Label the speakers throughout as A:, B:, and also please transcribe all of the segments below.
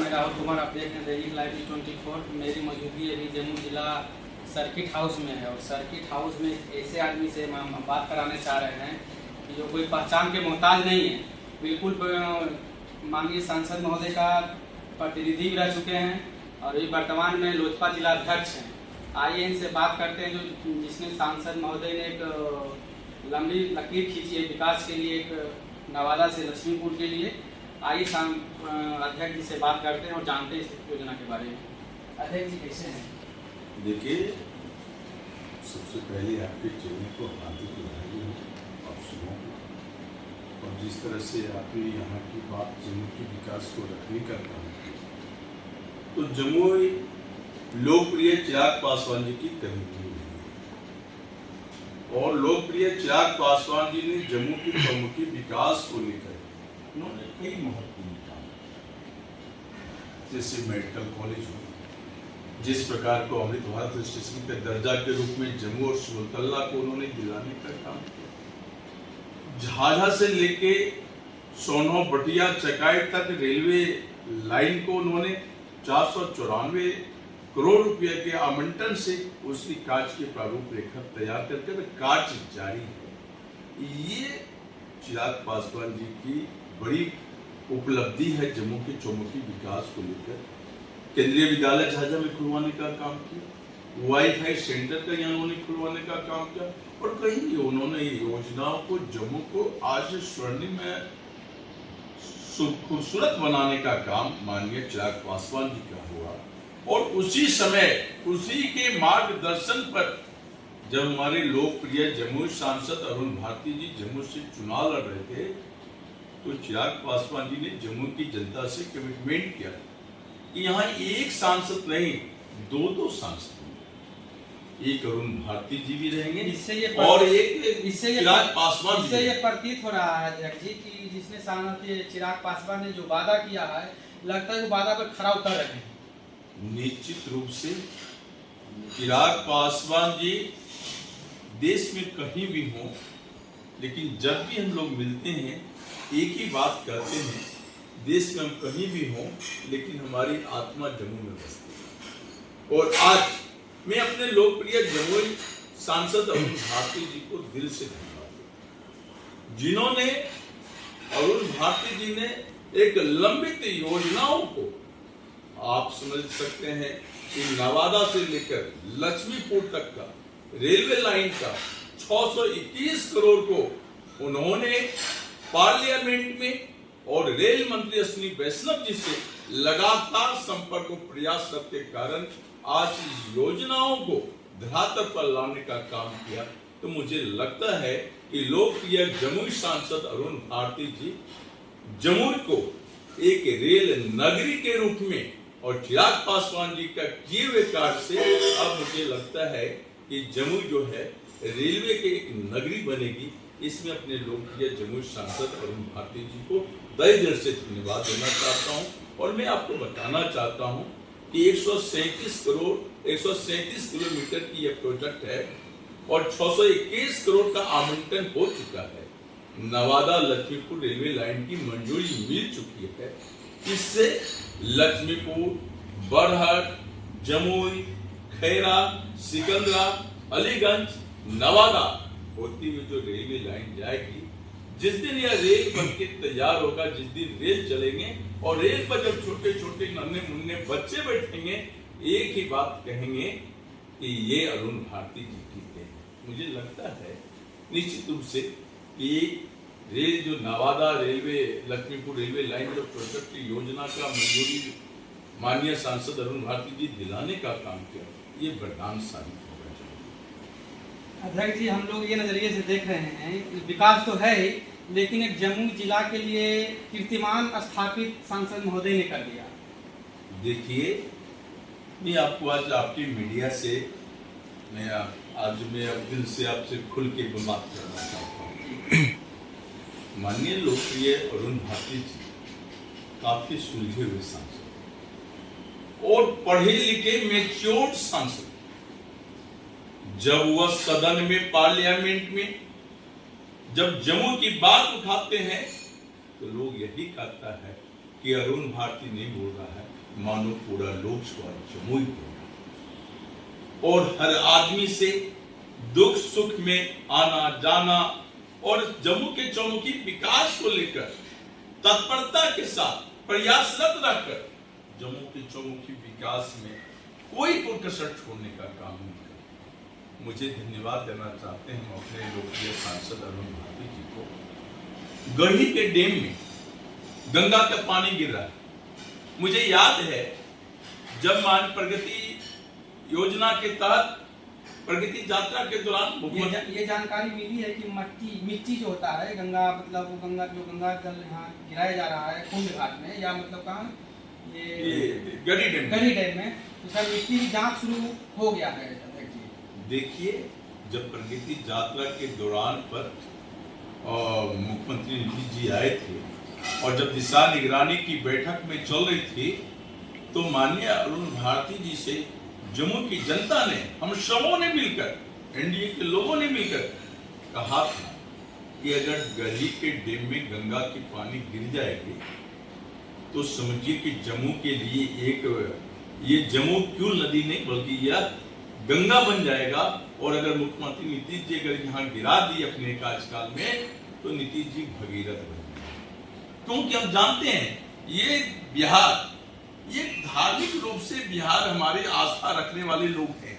A: मैं राहुल कुमार, आप देख रहे हैं दैनिक लाइव 24। मेरी मौजूदगी अभी जम्मू जिला सर्किट हाउस में है और सर्किट हाउस में ऐसे आदमी से हम बात कराने चाह रहे हैं कि जो कोई पहचान के मोहताज नहीं है, बिल्कुल माननीय सांसद महोदय का प्रतिनिधि भी रह चुके हैं और ये वर्तमान में लोजपा जिला अध्यक्ष हैं। आइए इनसे बात करते हैं जो जिसने सांसद महोदय ने एक लंबी लकीर खींची है विकास के लिए, एक नवादा से लक्ष्मीपुर के लिए। आइए अध्यक्ष जी से बात करते हैं और जानते हैं इस योजना के बारे में। अध्यक्ष जी कैसे हैं?
B: देखिए, सबसे पहले आपके चैनल को हार्दिक बधाई हो आप सुनो, और जिस तरह से आपने यहाँ की बात जम्मू के विकास को रखने का काम किया, तो जम्मू लोकप्रिय चिराग पासवान जी की कर्मभूमि है और लोकप्रिय चिराग पासवान जी ने जम्मू के चौमुखी विकास को लेकर उन्होंने कई महत्वपूर्ण काम, जैसे मेडिकल कॉलेज हो, जिस प्रकार को अमृत भारत स्टेशन के दर्जा के रूप में जम्मू और सिमुलतला को उन्होंने दिलाने का काम किया। झाझा से लेके सोनो बटिया चकाई तक रेलवे लाइन को उन्होंने 494 करोड़ रुपए के आवंटन से उसकी कार्य की प्रारूप रेखा तैयार करके कार्य जारी है। ये चिराग पासवान जी की बड़ी उपलब्धि है जम्मू के चौमुखी विकास को लेकर। केंद्रीय विद्यालय झाझा में खुलवाने का काम किया, वाईफाई सेंटर का यहाँ उन्होंने खुलवाने का काम किया और कहीं उन्होंने योजनाओं को जम्मू को आज स्वर्णिम में खूबसूरत बनाने का काम माननीय चिराग पासवान जी का हुआ। और उसी समय उसी के मार्गदर्शन पर जब हमारे लोकप्रिय जम्मू सांसद अरुण भारती जी जम्मू से चुनाव लड़ रहे थे, तो चिराग पासवान जी ने जम्मू की जनता से कमिटमेंट किया कि यहाँ एक सांसद नहीं, दो सांसद, एक अरुण भारती जी भी रहेंगे और एक चिराग पासवान।
A: इससे ये प्रतीत हो रहा है अध्यक्ष जी कि जिसने चिराग पासवान ने जो वादा किया है, लगता है वो वादा पर खरा उतर रहे हैं।
B: निश्चित रूप से चिराग पासवान जी देश में कहीं भी हो, लेकिन जब भी हम लोग मिलते हैं एक ही बात कहते हैं, देश में हम कहीं भी हों लेकिन हमारी आत्मा जम्मू में बसती है। और आज मैं अपने लोकप्रिय जम्मू सांसद अरुण भारती जी को दिल से धन्यवाद देता हूं, जिन्होंने अरुण भारती जी ने एक लंबित योजनाओं को, आप समझ सकते हैं कि नवादा से लेकर लक्ष्मीपुर तक का रेलवे लाइन का 621 करोड़ को उन्होंने पार्लियामेंट में और रेल मंत्री अश्विनी वैष्णव जी से लगातार संपर्क और प्रयास के कारण आज इस योजनाओं को धरातल पर लाने का काम किया। तो मुझे लगता है कि लोकप्रिय जमुई सांसद अरुण भारती जी जमुई को एक रेल नगरी के रूप में और चिराग पासवान जी का किए हुए कार्य से अब मुझे लगता है कि जमुई जो है रेलवे के एक नगरी बनेगी। इसमें अपने लोकप्रिय जमुई सांसद अरुण भारती जी को तहे दिल से धन्यवाद देना चाहता हूं। और मैं आपको बताना चाहता हूं कि 137 किलोमीटर की यह प्रोजेक्ट है और 621 करोड़ का आवंटन हो चुका है। नवादा लक्ष्मीपुर रेलवे लाइन की मंजूरी मिल चुकी है। इससे लक्ष्मीपुर, बरहट, जमुई, खैरा, सिकंदरा, अलीगंज, नवादा होती हुई जो रेलवे लाइन जाएगी, जिस दिन यह रेल बनके तैयार होगा, जिस दिन रेल चलेंगे और रेल पर जब छोटे छोटे नन्हे मुन्ने बच्चे बैठेंगे, एक ही बात कहेंगे कि ये अरुण भारती जी की थे। मुझे लगता है निश्चित रूप से कि रेल जो Nawada railway Lakshmipur railway line जो प्रोजेक्ट की योजना का मंजूरी माननीय सांसद अरुण भारती जी दिलाने का काम किया, ये वरदान साबित होगा।
A: अध्यक्ष जी, हम लोग ये नजरिए से देख रहे हैं विकास तो है ही, लेकिन एक जम्मू जिला के लिए कीर्तिमान स्थापित सांसद महोदय ने कर दिया।
B: देखिए, मैं आपको आज आपकी मीडिया से आज दिल से आपसे खुल के बात करना चाहता हूँ। माननीय लोकप्रिय अरुण भारती जी काफी सुलझे हुए सांसद और पढ़े लिखे मैच्योर्ड सांसद। जब वह सदन में पार्लियामेंट में जब जम्मू की बात उठाते हैं तो लोग यही कहता है कि अरुण भारती नहीं बोल रहा है, मानो पूरा लोकसभा जम्मू ही बोल रहा है। और हर आदमी से दुख सुख में आना जाना और जम्मू के चौमुखी विकास को लेकर तत्परता के साथ प्रयासरत रहकर जम्मू के चौमुखी विकास में कोई कसर छोड़ने का काम नहीं कर। मुझे धन्यवाद देना चाहते हैं हम अपने लोकप्रिय सांसद अरुण भारती जी को। गढ़ी के डैम में गंगा का पानी गिर रहा है। मुझे याद है जब मान प्रगति योजना के तहत प्रगति यात्रा के दौरान
A: ये जानकारी मिली है कि मिट्टी जो होता है गंगा, मतलब वो गंगा जल यहाँ गिराया जा रहा है कुंड घाट में, या मतलब कहाँ ये गढ़ी डैम में, तो सर मिट्टी की जांच शुरू हो गया है।
B: देखिए, जब प्रगति यात्रा के दौरान पर मुख्यमंत्री नीतीश जी आए थे और जब दिशा निगरानी की बैठक में चल रही थी, तो माननीय अरुण भारती जी से जम्मू की जनता ने, हम सबों ने मिलकर, एनडीए के लोगों ने मिलकर कहा था कि अगर गढ़ी के डैम में गंगा की पानी गिर जाएगी तो समझिए कि जम्मू के लिए ये जम्मू क्यों नदी नहीं बल्कि यह गंगा बन जाएगा। और अगर मुख्यमंत्री नीतीश जी अगर यहाँ गिरा दी अपने कार्यकाल में तो नीतीश जी भगीरथ बन जाएंगे। क्योंकि हम जानते हैं ये बिहार, ये धार्मिक रूप से बिहार हमारे आस्था रखने वाले लोग हैं।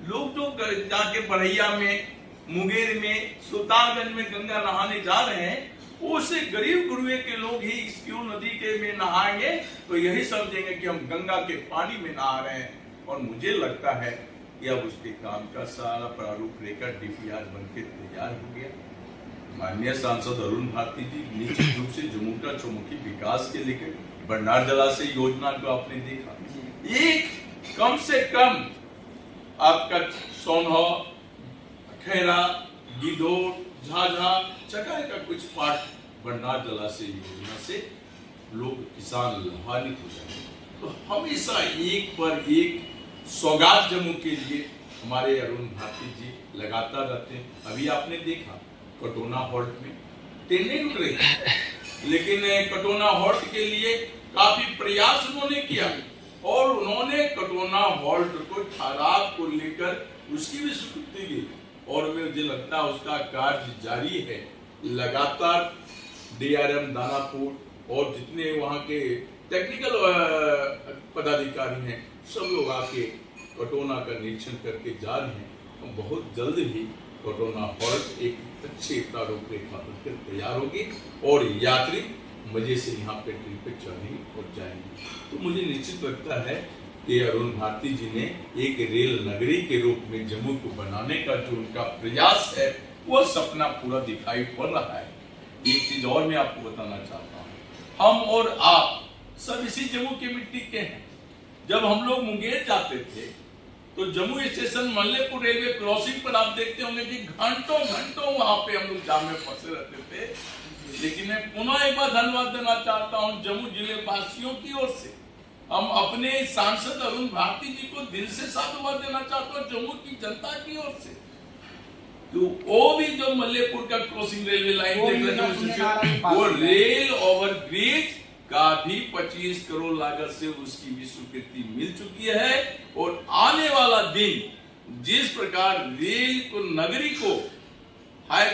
B: लोग जो जाके बढ़ैया में, मुंगेर में, सुल्तानगंज में गंगा नहाने जा रहे हैं, वो से गरीब गुरुए के लोग ही इस क्यों नदी के में नहाएंगे तो यही समझेंगे कि हम गंगा के पानी में नहा रहे हैं। और मुझे लगता है कि अब उसके काम का सारा प्रारूप लेकर डीपीआर बनके तैयार हो गया। माननीय सांसद अरुण भारती जी निश्चित रूप से जम्मू का चौमुखी विकास के लेकर भंडार जलाशय योजना को आपने देखा, एक कम से कम आपका सोनहो, खैरा, गिद्धौर, झाझा, चकाई का कुछ पार्ट भंडार जलाशय योजना से लोग किसान लाभान्वित हो जाए। तो हमेशा एक पर एक सौगात जम्मू के लिए हमारे अरुण भारती जी लगातार रहते हैं। अभी आपने देखा कटोना हॉल्ट में ट्रेन नहीं रुक रही, लेकिन कटोना हॉल्ट के लिए काफी प्रयास उन्होंने किया और उन्होंने कटोना हॉल्ट को ठहराव को लेकर उसकी भी स्वीकृति दी और मुझे लगता है उसका कार्य जारी है। लगातार डीआरएम दानापुर और जितने वहाँ के टेक्निकल पदाधिकारी हैं सब लोग आके कटोना का निरीक्षण करके जा रहे हैं। बहुत जल्द ही कटोना हॉल्ट एक अच्छे प्रारूप रेखा बनकर तैयार होगी और यात्री मजे से यहाँ पे ट्रेन पे चढ़ेंगे और जाएंगे। तो मुझे निश्चित लगता है कि अरुण भारती जी ने एक रेल नगरी के रूप में जम्मू को बनाने का जो उनका प्रयास है वो सपना पूरा दिखाई पड़ रहा है। एक चीज और मैं आपको बताना चाहता हूँ, हम और आप सब इसी जम्मू की मिट्टी के हैं। जब हम लोग मुंगेर जाते थे तो Jammu station Mallepur railway crossing पर आप देखते होंगे कि घंटों घंटों वहां पे हम लोग जाम में फंसे रहते थे। लेकिन मैं पुनः एक बार धन्यवाद देना चाहता हूं जम्मू जिले वासियों की ओर से, हम अपने सांसद अरुण भारती जी को दिल से साधुवाद देना चाहता हूं जम्मू की जनता की ओर से। तो वो भी जो मल्लेपुर का क्रॉसिंग रेलवे लाइन देख रहे हैं वो रेल ओवर ब्रिज का भी 25 करोड़ लागत से उसकी भी स्वीकृति मिल चुकी है। और आने वाला दिन जिस प्रकार रेल को नगरी को हाई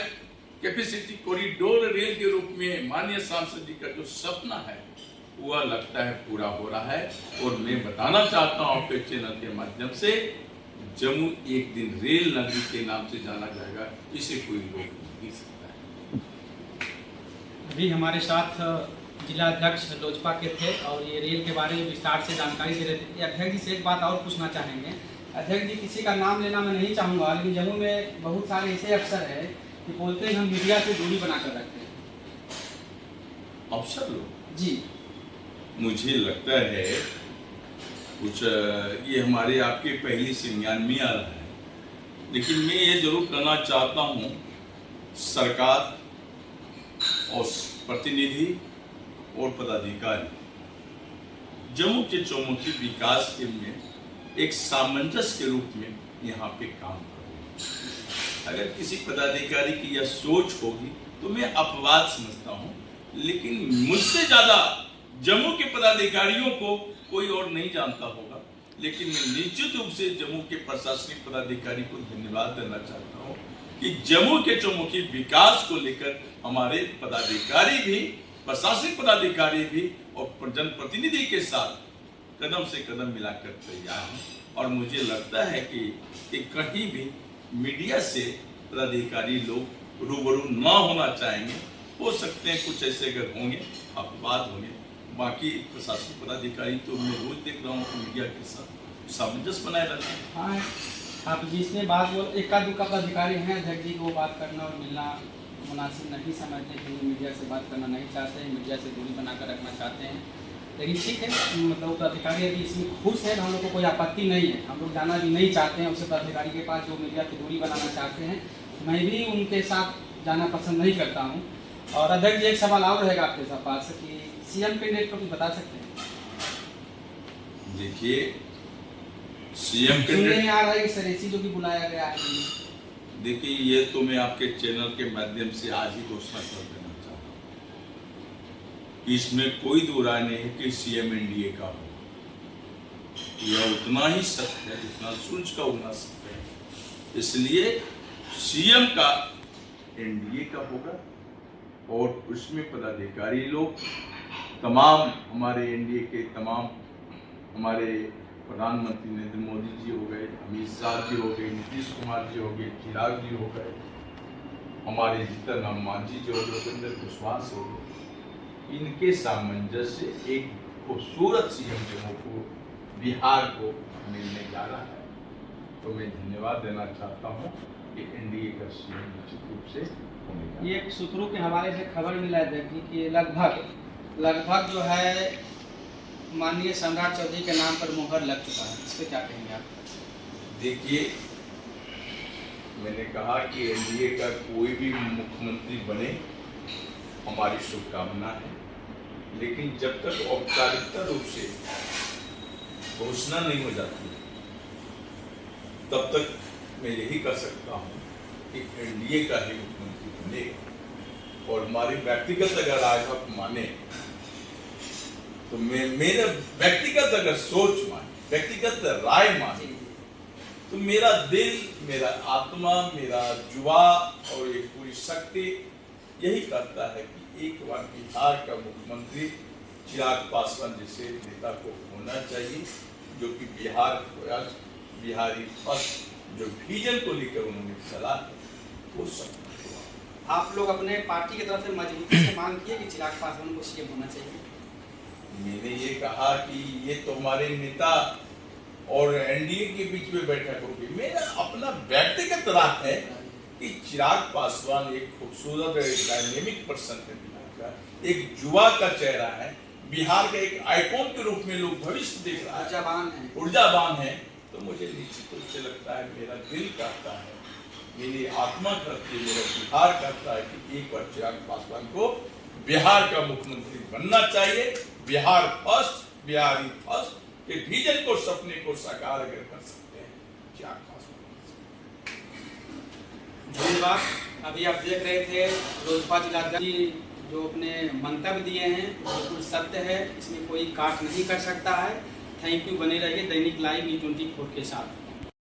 B: कैपेसिटी कॉरिडोर रेल के रूप में माननीय सांसद जी का जो सपना है वह लगता है पूरा हो रहा है। और मैं बताना चाहता हूं आपके चैनल के माध्यम से, जम्मू एक दिन रेल नगरी के नाम से जाना जाएगा, इसे कोई रोक नहीं सकता है।
A: अभी हमारे साथ जिला अध्यक्ष लोजपा के थे और ये रेल के बारे में विस्तार से जानकारी दे रहे थे। अध्यक्ष जी से एक बात और पूछना चाहेंगे। अध्यक्ष जी, किसी का नाम लेना मैं नहीं चाहूँगा, लेकिन जम्मू में बहुत सारे ऐसे अफसर हैं कि बोलते हैं हम मीडिया से दूरी बनाकर रखते हैं।
B: अफसर लोग
A: जी,
B: मुझे लगता है कुछ ये हमारे आपके पहली संज्ञान में आ रहा है, लेकिन मैं ये जरूर करना चाहता हूँ, सरकार और प्रतिनिधि और पदाधिकारी जम्मू के चौमुखी विकास के में एक सामंजस्य के रूप में यहाँ पे काम करें। अगर किसी पदाधिकारी की यह सोच होगी तो मैं अपवाद समझता हूँ, लेकिन मुझसे ज्यादा जम्मू के पदाधिकारियों को कोई और नहीं जानता होगा, लेकिन मैं निश्चित रूप से जम्मू के प्रशासनिक पदाधिकारी को धन्यवाद देना चाहता हूँ कि जम्मू के चौमुखी विकास को लेकर हमारे पदाधिकारी भी, प्रशासनिक पदाधिकारी भी और जनप्रतिनिधि के साथ कदम से कदम मिलाकर तैयार हैं। और मुझे लगता है कि कहीं भी मीडिया से पदाधिकारी लोग रूबरू न होना चाहेंगे। हो सकते हैं कुछ ऐसे अगर होंगे अपवाद होंगे, बाकी प्रशासनिक पदाधिकारी तो मैं रोज देख रहा हूँ मीडिया के साथ सामंजस्य बनाए रहते हैं।
A: हाँ, आप जिसने बात बोल एका दुक्का पदाधिकारी हैं अध्यक्ष जी, वो बात करना और मिलना मुनासिब नहीं समझते कि मीडिया से बात करना नहीं चाहते हैं, मीडिया से दूरी बनाकर रखना चाहते हैं। लेकिन ठीक है, मतलब पदाधिकारी यदि इसमें खुश है तो हम लोग को कोई आपत्ति नहीं है, हम लोग जाना भी नहीं चाहते हैं उससे पदाधिकारी के पास जो मीडिया की दूरी बनाना चाहते हैं। मैं भी उनके साथ जाना पसंद नहीं करता हूँ। और अध्यक्ष जी, एक सवाल और रहेगा आपके पास कि सीएम कैंडिडेट को भी बता सकते हैं?
B: देखिए, सीएम
A: सुनने में आ रहा है कि सरेसी जो भी बुलाया गया है।
B: देखिए, ये तो मैं आपके चैनल के माध्यम से आज ही घोषणा कर देना चाहता हूँ कि इसमें कोई दो राय नहीं है कि सीएम एनडीए का हो। यह उतना ही सत्य है जितना सूरज का उगना सत्य है। इसलिए सीएम का एनडीए का होगा और उसमें पदाधिकारी लोग तमाम हमारे एनडीए के तमाम हमारे प्रधानमंत्री नरेंद्र मोदी जी हो गए, अमित शाह जी हो गए, नीतीश कुमार जी हो गए, चिराग जी हो गए, हमारे जीतन राम मांझी जी हो गए, उपेंद्र कुशवाहा हो गए, इनके सामंजस्य एक खूबसूरत सीएम जम्मू को, बिहार को मिलने जा रहा है। तो मैं धन्यवाद देना चाहता हूँ कि एनडीए का सीएम निश्चित रूप से होने।
A: ये एक सूत्रों के हवाले से खबर मिला है कि लगभग जो है माननीय सम्राट चौधरी के नाम पर मुहर लग चुका है। इस पे क्या कहेंगे आप?
B: देखिए, मैंने कहा कि एनडीए का कोई भी मुख्यमंत्री बने, हमारी शुभकामना है, लेकिन जब तक औपचारिकता रूप से घोषणा नहीं हो जाती तब तक मैं यही कर सकता हूँ कि एनडीए का ही मुख्यमंत्री बनेगा। और हमारी व्यक्तिगत अगर आज आप माने तो मेरा व्यक्तिगत अगर सोच माने, व्यक्तिगत राय माने, तो मेरा दिल, मेरा आत्मा, मेरा जुआ और एक पूरी शक्ति यही कहता है कि एक बार बिहार का मुख्यमंत्री चिराग पासवान जैसे नेता को होना चाहिए, जो कि बिहारी फर्स्ट जो विजन को लेकर उन्होंने चला है वो सब।
A: आप लोग अपने पार्टी की तरफ से मजबूती से मांग किए कि चिराग पासवान को सीएम होना चाहिए?
B: मैंने ये कहा कि ये तो हमारे नेता और एनडीए के बीच में बैठक होगी। मेरा अपना व्यक्तिगत राय है कि चिराग पासवान एक खूबसूरत डायनेमिक पर्सन है, बिहार का एक युवा का चेहरा है, बिहार के एक आइकॉन के रूप में लोग भविष्य देख रहा है, ऊर्जावान है। तो मुझे निश्चित रूप से लगता है, मेरा दिल कहता है, मेरी आत्मा कहती है, मेरा बिहार कहता है कि एक बार चिराग पासवान को बिहार का मुख्यमंत्री बनना चाहिए। बिहार फर्स्ट, बिहारी फर्स्ट के विजन को, सपने को साकार अगर कर सकते हैं चिराग पासवान।
A: धन्यवाद। अभी आप देख रहे थे लोजपा जिलाध्यक्ष जो अपने मंतव्य दिए हैं बिल्कुल सत्य है, इसमें कोई काट नहीं कर सकता है। थैंक यू, बने रहिए दैनिक लाइव न्यूज़ 24 के साथ।